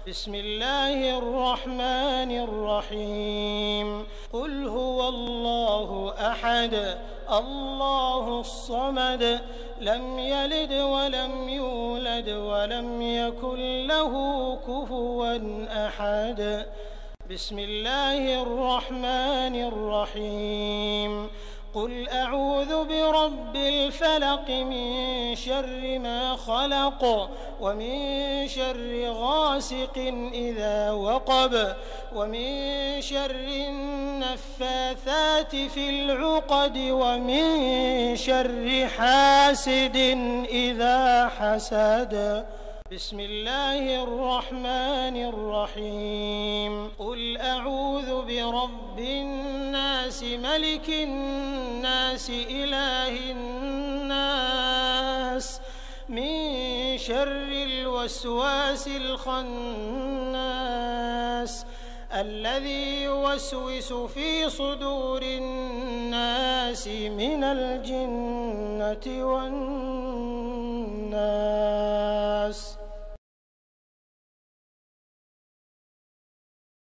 بسم الله الرحمن الرحيم قل هو الله أحد الله الصمد لم يلد ولم يولد ولم يكن له كفوا أحد بسم الله الرحمن الرحيم قل أعوذ برب الفلق من شر ما خلق ومن شر غاسق إذا وقب ومن شر النفاثات في العقد ومن شر حاسد إذا حسد بسم الله الرحمن الرحيم قل أعوذ برب الناس ملك الناس إله الناس من شر الوسواس الخناس الذي يوسوس في صدور الناس من الجنة والناس